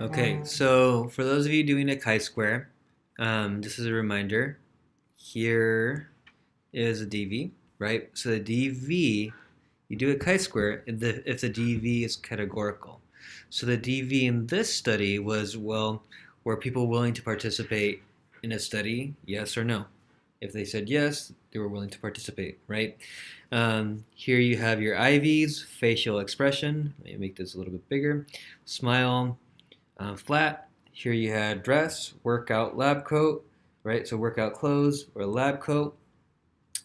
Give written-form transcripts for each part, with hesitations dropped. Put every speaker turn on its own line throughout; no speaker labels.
Okay, so for those of you doing a chi-square, just as a reminder, here is a dv, right? So the dv, you do a chi-square if the dv is categorical. So the dv in this study was, well, were people willing to participate in a study, yes or no? If they said yes, they were willing to participate, right? Here you have your IVs, facial expression. Let me make this a little bit bigger. Smile, flat. Here you had dress, workout, lab coat, right? So workout clothes or lab coat.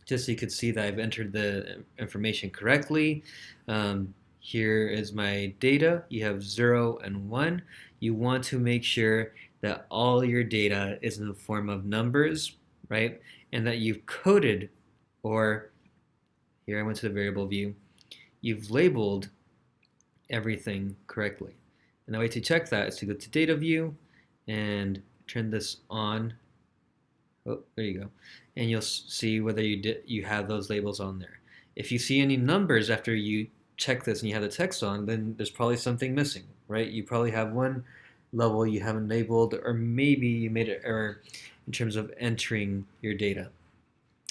Just so you could see that I've entered the information correctly. Here is my data. You have 0 and 1. You want to make sure that all your data is in the form of numbers, right? And that you've coded, or here I went to the variable view, you've labeled everything correctly. And the way to check that is to go to data view and turn this on. Oh, there you go. And you'll see whether you have those labels on there. If you see any numbers after you check this and you have the text on, then there's probably something missing, right? You probably have one level you haven't labeled, or maybe you made an error in terms of entering your data.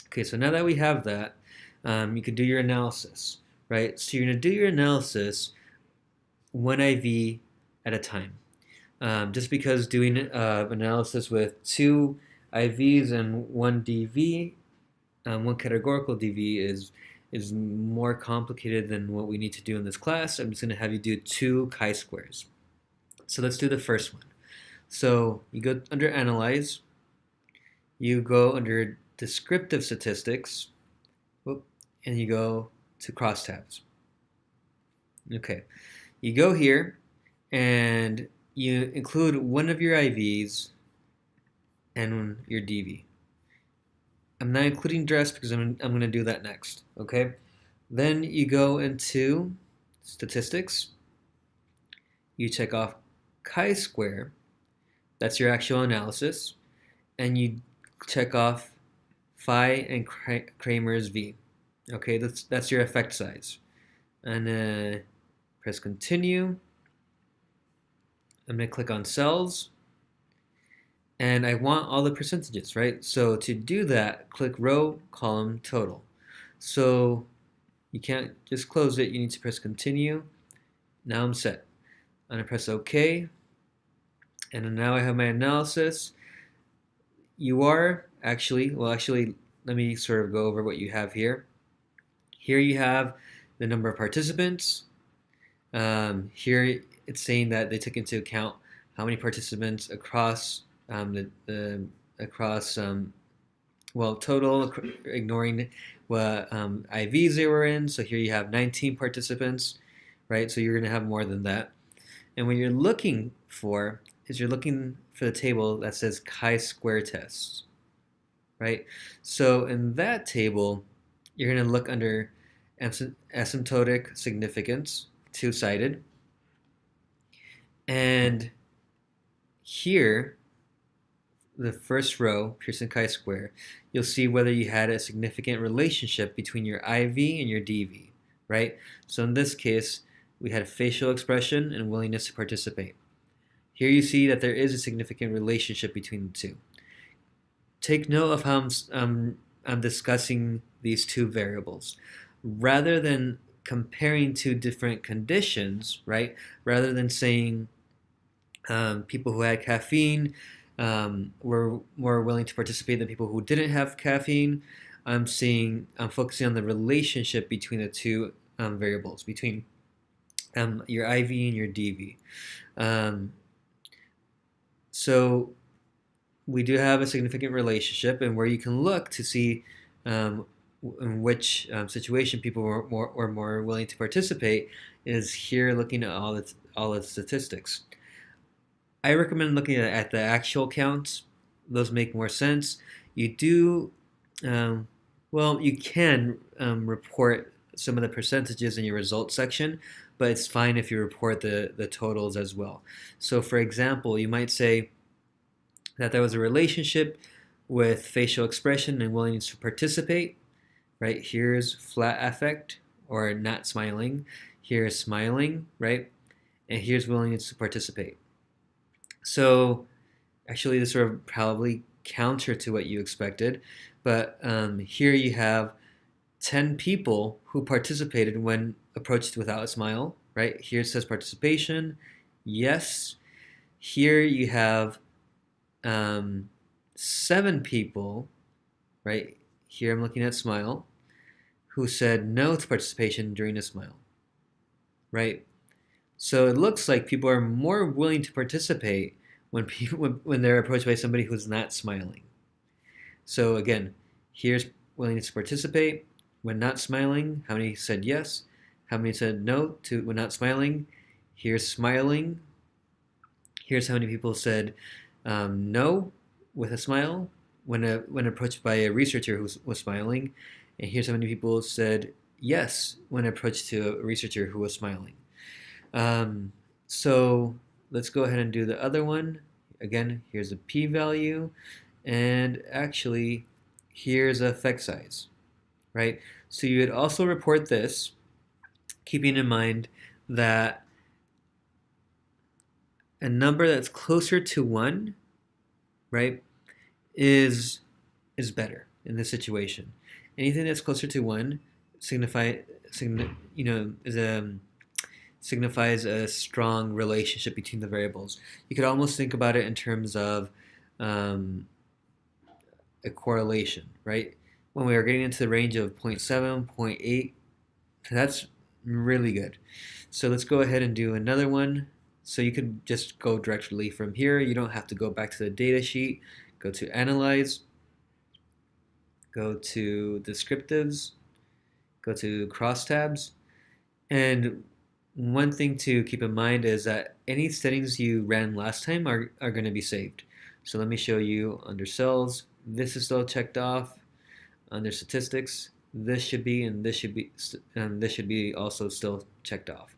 Okay, so now that we have that, you can do your analysis, right? So you're going to do your analysis one IV at a time. Just because doing analysis with two IVs and one DV, one categorical DV is more complicated than what we need to do in this class. I'm just going to have you do two chi-squares. So let's do the first one. So you go under Analyze, you go under Descriptive Statistics, and you go to Crosstabs. Okay, you go here and you include one of your IVs and your DV. I'm not including dress because I'm going to do that next, okay? Then you go into statistics, you check off chi-square, that's your actual analysis, and you check off phi and Kramer's V. Okay, that's your effect size. And press continue. I'm going to click on cells, and I want all the percentages, right? So to do that, click row, column, total. So you can't just close it, you need to press continue. Now I'm set. I'm going to press OK, and now I have my analysis. You are actually, let me sort of go over what you have here. Here you have the number of participants. Here it's saying that they took into account how many participants across total, ignoring what IVs they were in. So here you have 19 participants, right? So you're going to have more than that. And what you're looking for is you're looking for the table that says chi-square tests, right? So in that table, you're going to look under asymptotic significance, two-sided. And here, the first row, Pearson chi-square, you'll see whether you had a significant relationship between your IV and your DV, right? So in this case, we had facial expression and willingness to participate. Here you see that there is a significant relationship between the two. Take note of how I'm discussing these two variables. Rather than comparing two different conditions, right? Rather than saying people who had caffeine were more willing to participate than people who didn't have caffeine, I'm focusing on the relationship between the two variables, between your IV and your DV. So we do have a significant relationship, and where you can look to see in which situation people were more willing to participate is here, looking at all the statistics. I recommend looking at the actual counts. Those make more sense. You do, you can report some of the percentages in your results section, but it's fine if you report the totals as well. So for example, you might say that there was a relationship with facial expression and willingness to participate, right? Here's flat affect, or not smiling. Here's smiling, right? And here's willingness to participate. So actually, this sort of probably counter to what you expected, but here you have 10 people who participated when approached without a smile, right? Here it says participation, yes. Here you have 7 people, right? Here I'm looking at smile, who said no to participation during a smile, right? So it looks like people are more willing to participate when they're approached by somebody who's not smiling. So again, here's willingness to participate. When not smiling, how many said yes? How many said no to when not smiling? Here's smiling. Here's how many people said no with a smile when approached by a researcher who was smiling. And here's how many people said yes when approached to a researcher who was smiling. So let's go ahead and do the other one. Again, here's a p-value. And actually, here's a effect size, right? So you would also report this, keeping in mind that a number that's closer to 1, right, is better in this situation. Anything that's closer to 1 signifies a strong relationship between the variables. You could almost think about it in terms of a correlation, right? When we are getting into the range of 0.7, 0.8, that's really good. So let's go ahead and do another one. So you could just go directly from here. You don't have to go back to the data sheet. Go to Analyze, go to Descriptives, go to Crosstabs, and one thing to keep in mind is that any settings you ran last time are going to be saved. So let me show you under cells. This is still checked off. Under statistics, this should be, and this should be also still checked off.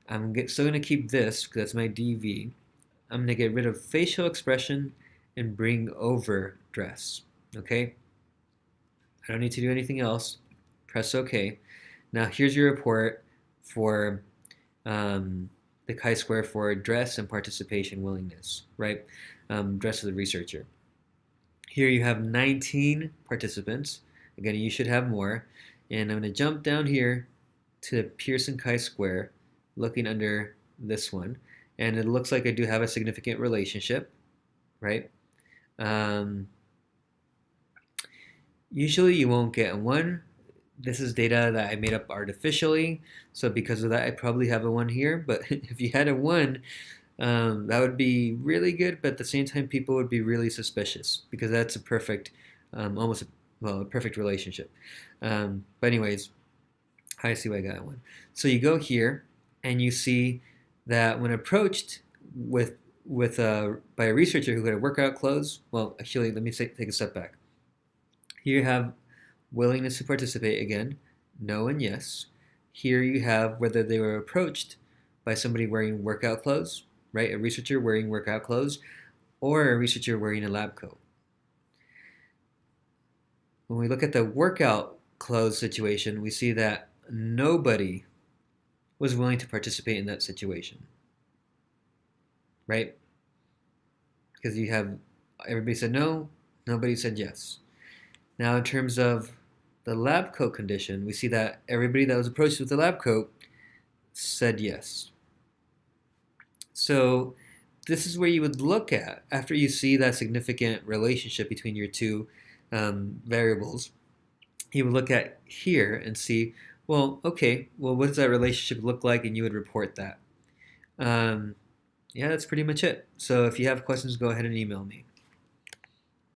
I'm still going to keep this because that's my DV. I'm going to get rid of facial expression and bring over dress. Okay? I don't need to do anything else. Press OK. Now here's your report for the chi-square for dress and participation willingness, right? Dress of the researcher. Here you have 19 participants. Again, you should have more. And I'm going to jump down here to the Pearson chi-square, looking under this one. And it looks like I do have a significant relationship, right? Usually you won't get a 1. This is data that I made up artificially. So because of that, I probably have a 1 here. But if you had a 1, that would be really good, but at the same time, people would be really suspicious because that's a perfect, a perfect relationship. But anyways, I see why I got 1. So you go here, and you see that when approached by a researcher who had workout clothes, well, actually, let me take a step back. Here you have willingness to participate again, no and yes. Here you have whether they were approached by somebody wearing workout clothes, right? A researcher wearing workout clothes, or a researcher wearing a lab coat. When we look at the workout clothes situation, we see that nobody was willing to participate in that situation, right? Because you have everybody said no, nobody said yes. Now in terms of the lab coat condition, we see that everybody that was approached with the lab coat said yes. So this is where you would look at, after you see that significant relationship between your two variables, you would look at here and see, well, okay, well, what does that relationship look like? And you would report that. Yeah, that's pretty much it. So if you have questions, go ahead and email me.